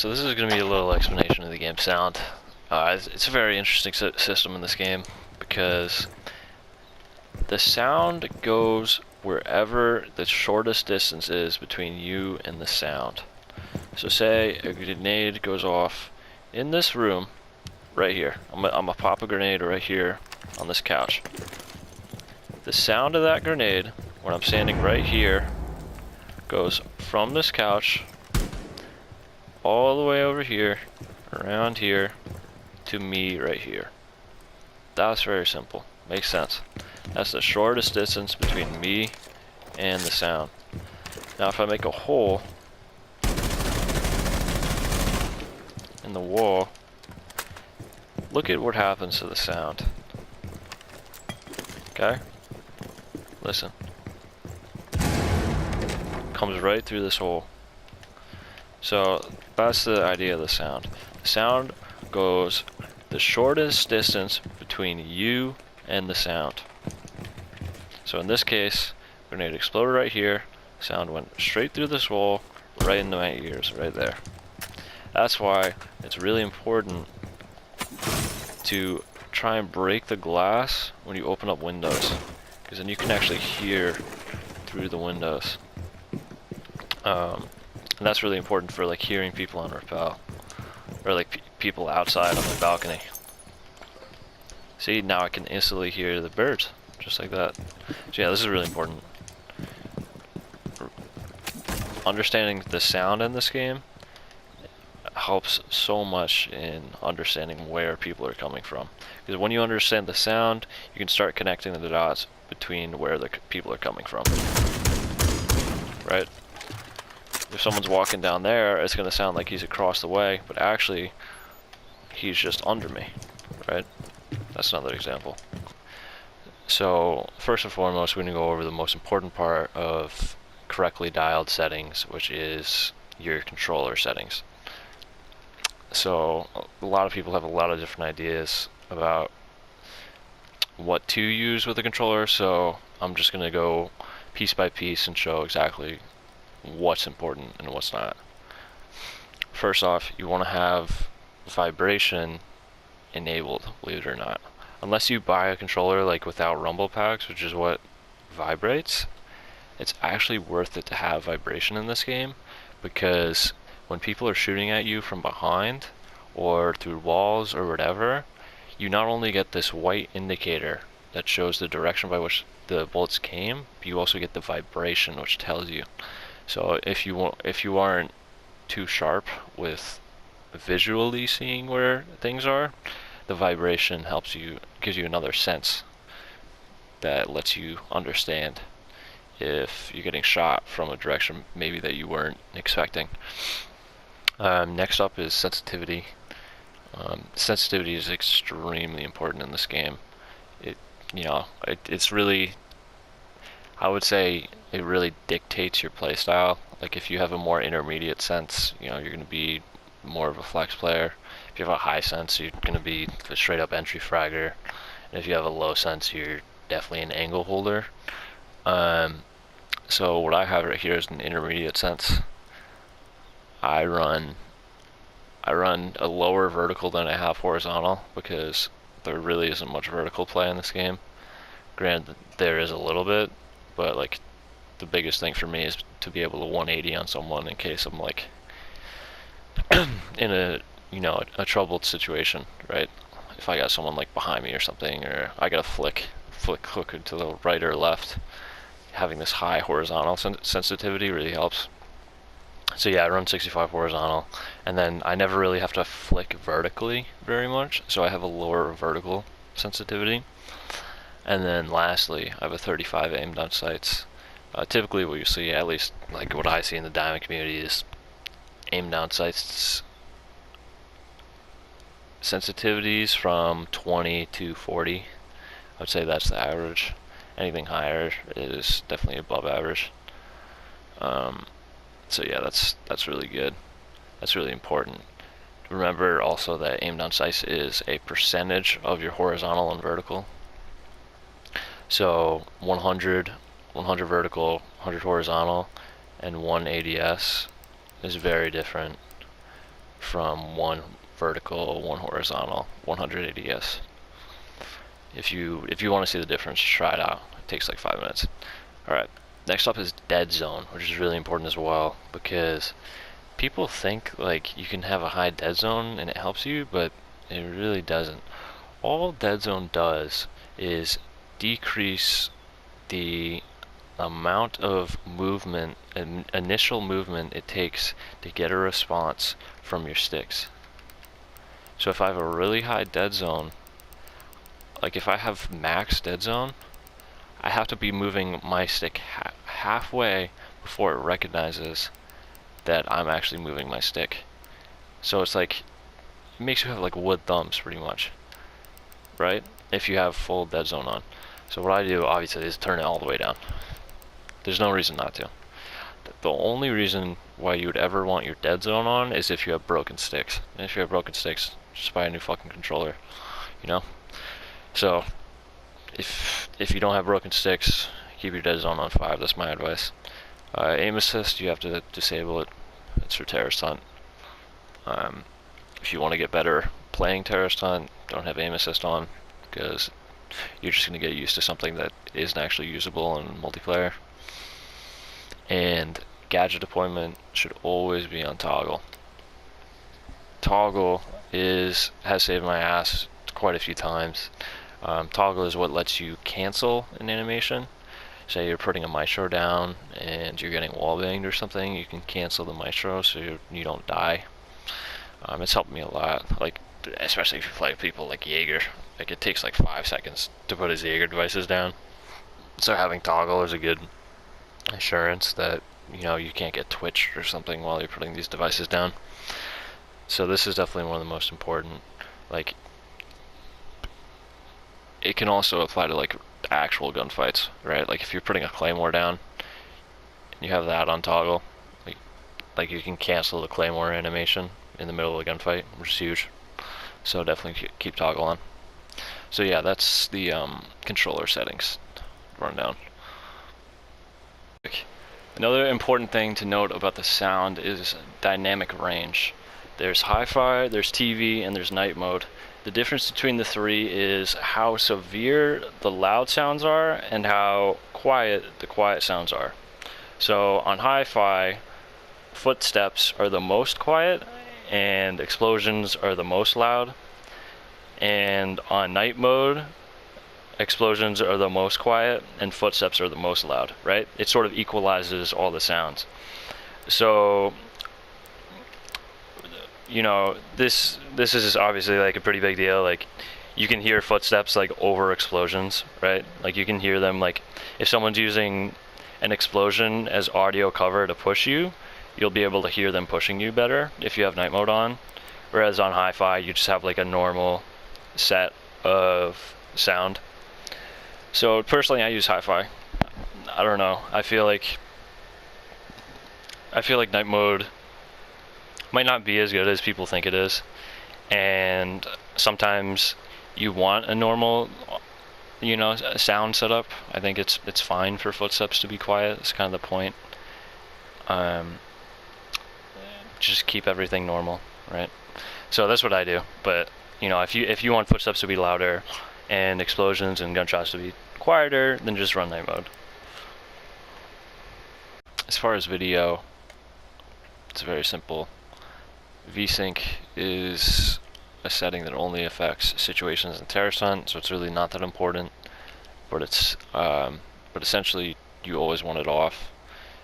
So this is going to be a little explanation of the game sound. It's a very interesting system in this game because the sound goes wherever the shortest distance is between you and the sound. So say a grenade goes off in this room right here. I'm gonna pop a grenade right here on this couch. The sound of that grenade when I'm standing right here goes from this couch all the way over here, around here, to me right here. That's very simple. Makes sense. That's the shortest distance between me and the sound. Now if I make a hole in the wall, look at what happens to the sound. Okay? Listen. Comes right through this hole. So that's the idea of the sound. The sound goes the shortest distance between you and the sound. So in this case, grenade exploded right here, sound went straight through this wall, right into my ears, right there. That's why it's really important to try and break the glass when you open up windows, because then you can actually hear through the windows. And that's really important for like hearing people on rappel, or like people outside on the balcony. See, now I can instantly hear the birds, just like that. So yeah, this is really important. Understanding the sound in this game helps so much in understanding where people are coming from. Because when you understand the sound, you can start connecting the dots between where the people are coming from. Right? If someone's walking down there, it's going to sound like he's across the way, but actually, he's just under me. Right? That's another example. So, first and foremost, we're going to go over the most important part of correctly dialed settings, which is your controller settings. So, a lot of people have a lot of different ideas about what to use with the controller, so I'm just going to go piece by piece and show exactly what's important and what's not. First off, you want to have vibration enabled, believe it or not. Unless you buy a controller like without rumble packs, which is what vibrates, it's actually worth it to have vibration in this game, because when people are shooting at you from behind or through walls or whatever, you not only get this white indicator that shows the direction by which the bullets came, but you also get the vibration which tells you. So if you aren't too sharp with visually seeing where things are, the vibration helps you, gives you another sense that lets you understand if you're getting shot from a direction maybe that you weren't expecting. Next up is sensitivity. Sensitivity is extremely important in this game. It's really, I would say it really dictates your playstyle. Like if you have a more intermediate sense, you're going to be more of a flex player. If you have a high sense, you're going to be a straight up entry fragger. And if you have a low sense, you're definitely an angle holder. So what I have right here is an intermediate sense. I run a lower vertical than I have horizontal because there really isn't much vertical play in this game. Granted, there is a little bit, but like the biggest thing for me is to be able to 180 on someone in case I'm like in a troubled situation, right? If I got someone like behind me or something, or I got a flick hook to the right or left, having this high horizontal sensitivity really helps. So yeah, I run 65 horizontal, and then I never really have to flick vertically very much, so I have a lower vertical sensitivity. And then lastly, I have a 35 aim down sights. Typically what you see, at least like what I see in the diamond community, is aim down sights sensitivities from 20 to 40. I would say that's the average. Anything higher is definitely above average. So yeah, that's really good. That's really important. Remember also that aim down sights is a percentage of your horizontal and vertical. So 100 vertical, 100 horizontal, and 1 ADS is very different from one vertical, one horizontal, 180S. If you want to see the difference, try it out. It takes like 5 minutes. Alright, next up is dead zone, which is really important as well, because people think like you can have a high dead zone and it helps you, but it really doesn't. All dead zone does is decrease the amount of movement, initial movement it takes to get a response from your sticks. So if I have a really high dead zone, like if I have max dead zone, I have to be moving my stick halfway before it recognizes that I'm actually moving my stick. So it's like, it makes you have like wood thumbs pretty much, right? If you have full dead zone on. So what I do obviously is turn it all the way down. There's no reason not to. The only reason why you would ever want your dead zone on is if you have broken sticks. And if you have broken sticks, just buy a new fucking controller, you know? So if you don't have broken sticks, keep your dead zone on 5. That's my advice. Aim assist, you have to disable it. It's for terrorist hunt. If you want to get better playing terrorist hunt, don't have aim assist on, because you're just going to get used to something that isn't actually usable in multiplayer. And gadget deployment should always be on toggle. Toggle has saved my ass quite a few times. Toggle is what lets you cancel an animation. Say you're putting a maestro down and you're getting wall banged or something, you can cancel the maestro so you don't die. It's helped me a lot, like especially if you play people like Jaeger. Like it takes like 5 seconds to put his Jaeger devices down. So having toggle is a good assurance that you can't get twitched or something while you're putting these devices down. So this is definitely one of the most important. Like, it can also apply to like actual gunfights, right? Like if you're putting a claymore down and you have that on toggle, like you can cancel the claymore animation in the middle of a gunfight, which is huge. So definitely keep toggle on. So yeah, that's the controller settings rundown. Another important thing to note about the sound is dynamic range. There's hi-fi, there's TV, and there's night mode. The difference between the three is how severe the loud sounds are and how quiet the quiet sounds are. So on hi-fi, footsteps are the most quiet and explosions are the most loud. And on night mode, explosions are the most quiet and footsteps are the most loud, right? It sort of equalizes all the sounds. So this is obviously like a pretty big deal. Like you can hear footsteps like over explosions, right? Like you can hear them, like if someone's using an explosion as audio cover to push you, you'll be able to hear them pushing you better if you have night mode on. Whereas on hi-fi, you just have like a normal set of sound. So personally, I use hi-fi. I don't know. I feel like night mode might not be as good as people think it is, and sometimes you want a normal, sound setup. I think it's fine for footsteps to be quiet. It's kind of the point. Just keep everything normal, right? So that's what I do. But if you want footsteps to be louder and explosions and gunshots to be quieter, then just run night mode. As far as video, it's very simple. VSync is a setting that only affects situations in terrorist hunt, so it's really not that important. But but essentially you always want it off.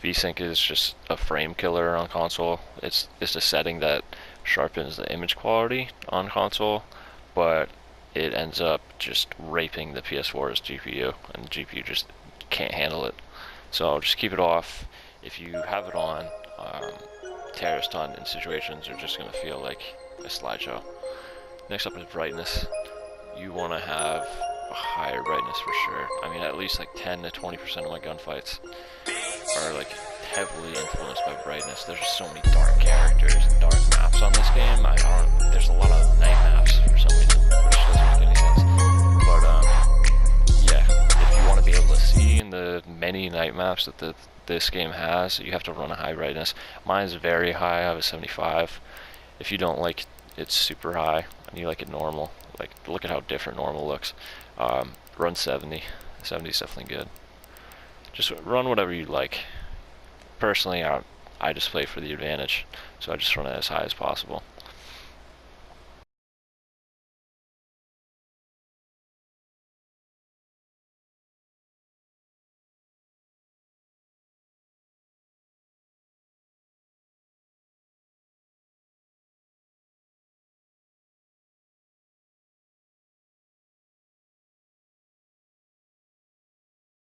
VSync is just a frame killer on console. It's a setting that sharpens the image quality on console, but it ends up just raping the PS4's GPU, and the GPU just can't handle it. So just keep it off. If you have it on, terrorist hunt in situations are just going to feel like a slideshow. Next up is brightness. You want to have a higher brightness for sure. I mean, at least like 10 to 20% of my gunfights are like heavily influenced by brightness. There's just so many dark characters and dark maps on this game. There's a lot of night maps for some reason, which doesn't make any sense. But yeah, if you want to be able to see in the many night maps that this game has, you have to run a high brightness. Mine is very high. I have a 75, If you don't like it super high and you like it normal, like look at how different normal looks. Run 70. 70 is definitely good. Just run whatever you like. Personally, I just play for the advantage, so I just run it as high as possible.